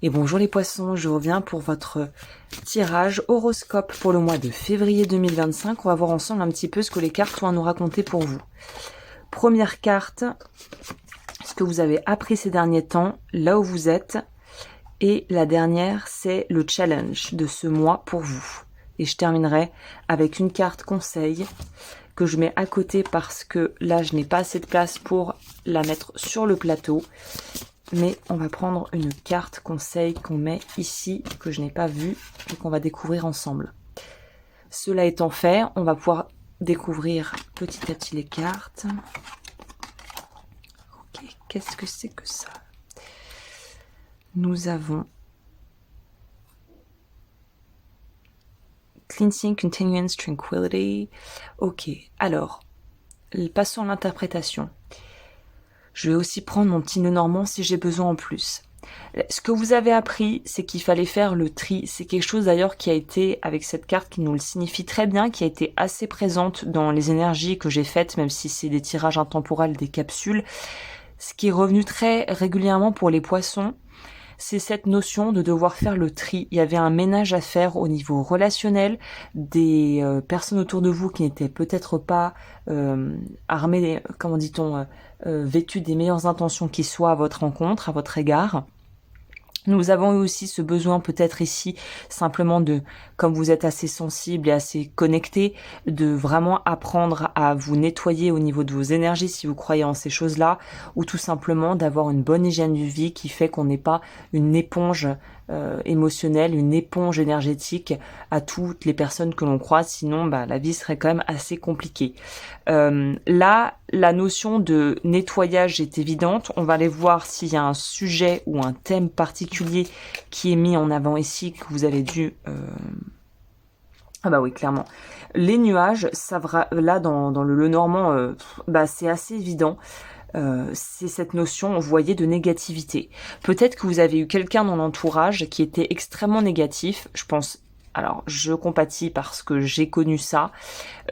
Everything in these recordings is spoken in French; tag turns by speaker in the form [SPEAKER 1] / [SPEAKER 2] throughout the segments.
[SPEAKER 1] Et bonjour les poissons, je reviens pour votre tirage horoscope pour le mois de février 2025. On va voir ensemble un petit peu ce que les cartes ont à nous raconter pour vous. Première carte, ce que vous avez appris ces derniers temps, là où vous êtes. Et la dernière, c'est le challenge de ce mois pour vous. Et je terminerai avec une carte conseil que je mets à côté parce que là, je n'ai pas assez de place pour la mettre sur le plateau. Mais on va prendre une carte conseil qu'on met ici, que je n'ai pas vue et qu'on va découvrir ensemble. Cela étant fait, on va pouvoir découvrir petit à petit les cartes. Ok, qu'est-ce que c'est que ça? Nous avons Cleansing, Continuance, Tranquility. Ok, alors, passons à l'interprétation. Je vais aussi prendre mon petit nœud normand si j'ai besoin en plus. Ce que vous avez appris, c'est qu'il fallait faire le tri. C'est quelque chose d'ailleurs qui a été, avec cette carte qui nous le signifie très bien, qui a été assez présente dans les énergies que j'ai faites, même si c'est des tirages intemporels, des capsules. Ce qui est revenu très régulièrement pour les poissons, c'est cette notion de devoir faire le tri. Il y avait un ménage à faire au niveau relationnel, des personnes autour de vous qui n'étaient peut-être pas armées, comment dit-on, vêtues des meilleures intentions qui soient à votre rencontre, à votre égard. Nous avons eu aussi ce besoin peut-être ici simplement de, comme vous êtes assez sensible et assez connecté, de vraiment apprendre à vous nettoyer au niveau de vos énergies si vous croyez en ces choses-là, ou tout simplement d'avoir une bonne hygiène de vie qui fait qu'on n'est pas une éponge émotionnelle, une éponge énergétique à toutes les personnes que l'on croise, sinon la vie serait quand même assez compliquée. Là, la notion de nettoyage est évidente. On va aller voir s'il y a un sujet ou un thème particulier qui est mis en avant ici, que vous avez dû... Ah bah oui, clairement. Les nuages, ça va, là dans le normand, c'est assez évident. C'est cette notion, vous voyez, de négativité. Peut-être que vous avez eu quelqu'un dans l'entourage qui était extrêmement négatif. Je pense, alors je compatis parce que j'ai connu ça.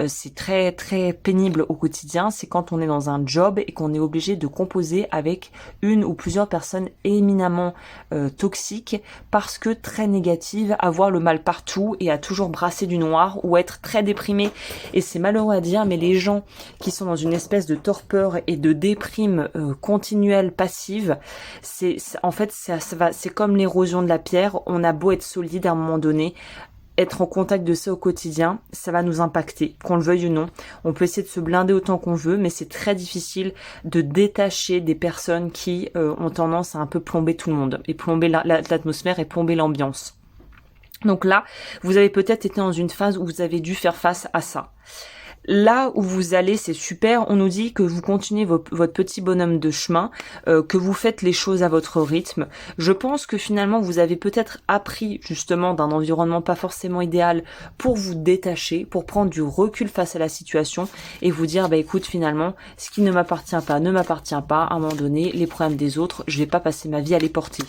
[SPEAKER 1] C'est très très pénible au quotidien. C'est quand on est dans un job et qu'on est obligé de composer avec une ou plusieurs personnes éminemment toxiques parce que très négatives, avoir le mal partout et à toujours brasser du noir ou être très déprimé. Et c'est malheureux à dire, mais les gens qui sont dans une espèce de torpeur et de déprime continuelle passive, en fait c'est comme l'érosion de la pierre. On a beau être solide à un moment donné, être en contact de ça au quotidien, ça va nous impacter, qu'on le veuille ou non. On peut essayer de se blinder autant qu'on veut, mais c'est très difficile de détacher des personnes qui ont tendance à un peu plomber tout le monde, et plomber l'atmosphère et plomber l'ambiance. Donc là, vous avez peut-être été dans une phase où vous avez dû faire face à ça. Là où vous allez, c'est super. On nous dit que vous continuez votre petit bonhomme de chemin, que vous faites les choses à votre rythme. Je pense que finalement, vous avez peut-être appris justement d'un environnement pas forcément idéal pour vous détacher, pour prendre du recul face à la situation et vous dire, écoute, finalement, ce qui ne m'appartient pas ne m'appartient pas. À un moment donné, les problèmes des autres, je vais pas passer ma vie à les porter.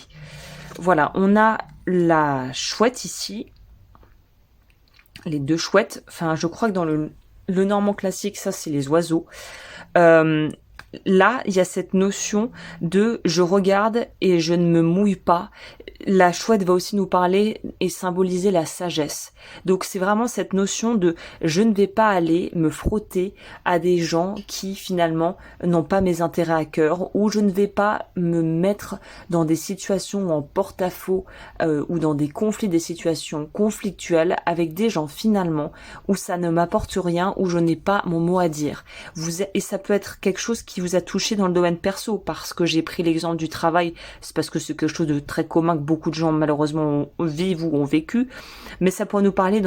[SPEAKER 1] Voilà, on a la chouette ici, les deux chouettes. Enfin, je crois que dans le normand classique, ça c'est les oiseaux. Là, il y a cette notion de je regarde et je ne me mouille pas. La chouette va aussi nous parler et symboliser la sagesse. Donc c'est vraiment cette notion de je ne vais pas aller me frotter à des gens qui finalement n'ont pas mes intérêts à cœur, ou je ne vais pas me mettre dans des situations en porte-à-faux ou dans des conflits, des situations conflictuelles avec des gens finalement où ça ne m'apporte rien, où je n'ai pas mon mot à dire. Et ça peut être quelque chose qui vous a touché dans le domaine perso, parce que j'ai pris l'exemple du travail, c'est parce que c'est quelque chose de très commun que beaucoup de gens malheureusement vivent ou ont vécu, mais ça pourrait nous parler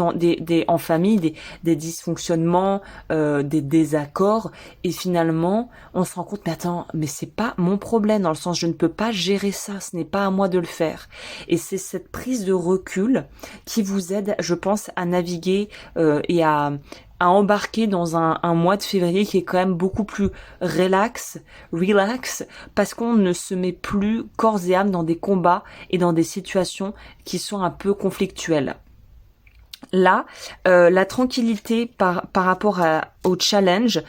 [SPEAKER 1] en famille, des dysfonctionnements, des désaccords, et finalement on se rend compte, mais c'est pas mon problème, dans le sens je ne peux pas gérer ça, ce n'est pas à moi de le faire. Et c'est cette prise de recul qui vous aide, je pense, à naviguer et à embarquer dans un mois de février qui est quand même beaucoup plus relax, parce qu'on ne se met plus corps et âme dans des combats et dans des situations qui sont un peu conflictuelles. Là, la tranquillité par rapport au challenge,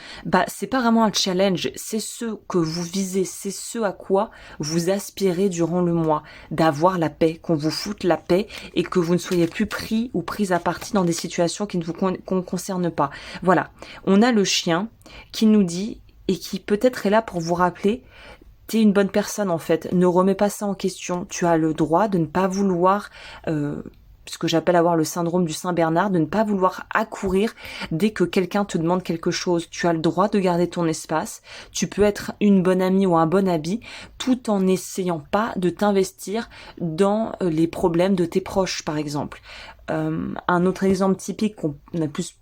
[SPEAKER 1] c'est pas vraiment un challenge, c'est ce que vous visez, c'est ce à quoi vous aspirez durant le mois, d'avoir la paix, qu'on vous foute la paix et que vous ne soyez plus pris ou prise à partie dans des situations qui ne vous concernent pas. Voilà, on a le chien qui nous dit et qui peut-être est là pour vous rappeler: t'es une bonne personne en fait, ne remets pas ça en question, tu as le droit de ne pas vouloir ce que j'appelle avoir le syndrome du Saint-Bernard, de ne pas vouloir accourir dès que quelqu'un te demande quelque chose. Tu as le droit de garder ton espace, tu peux être une bonne amie ou un bon ami, tout en n'essayant pas de t'investir dans les problèmes de tes proches, par exemple. Un autre exemple typique qu'on a tous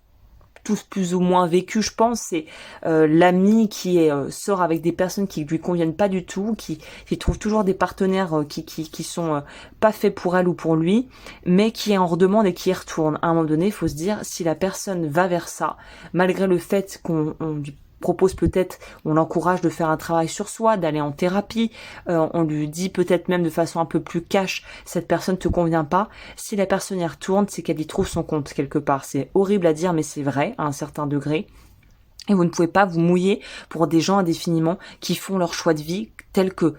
[SPEAKER 1] plus ou moins vécu, je pense, c'est l'ami qui sort avec des personnes qui lui conviennent pas du tout, qui trouve toujours des partenaires qui sont pas faits pour elle ou pour lui, mais qui en redemande et qui y retourne. À un moment donné, il faut se dire, si la personne va vers ça, malgré le fait qu'on lui propose peut-être, on l'encourage de faire un travail sur soi, d'aller en thérapie, on lui dit peut-être même de façon un peu plus cash, cette personne te convient pas, si la personne y retourne, c'est qu'elle y trouve son compte quelque part. C'est horrible à dire, mais c'est vrai à un certain degré. Et vous ne pouvez pas vous mouiller pour des gens indéfiniment qui font leur choix de vie tel que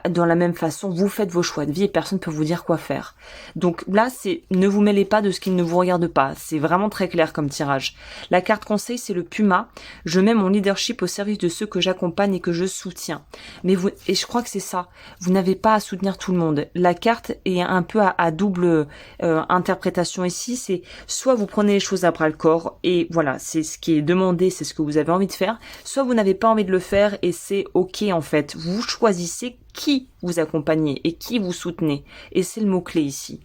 [SPEAKER 1] dans la même façon, vous faites vos choix de vie et personne ne peut vous dire quoi faire. Donc là, c'est ne vous mêlez pas de ce qui ne vous regarde pas. C'est vraiment très clair comme tirage. La carte conseil, c'est le puma. Je mets mon leadership au service de ceux que j'accompagne et que je soutiens. Et je crois que c'est ça. Vous n'avez pas à soutenir tout le monde. La carte est un peu à double interprétation ici. C'est soit vous prenez les choses à bras le corps et voilà, c'est ce qui est demandé, c'est ce que vous avez envie de faire. Soit vous n'avez pas envie de le faire et c'est ok en fait. Vous choisissez qui vous accompagnez et qui vous soutenez. Et c'est le mot-clé ici.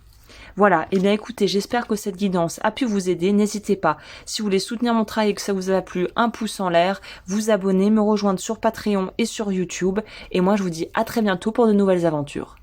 [SPEAKER 1] Voilà, et bien écoutez, j'espère que cette guidance a pu vous aider. N'hésitez pas, si vous voulez soutenir mon travail et que ça vous a plu, un pouce en l'air, vous abonner, me rejoindre sur Patreon et sur YouTube. Et moi, je vous dis à très bientôt pour de nouvelles aventures.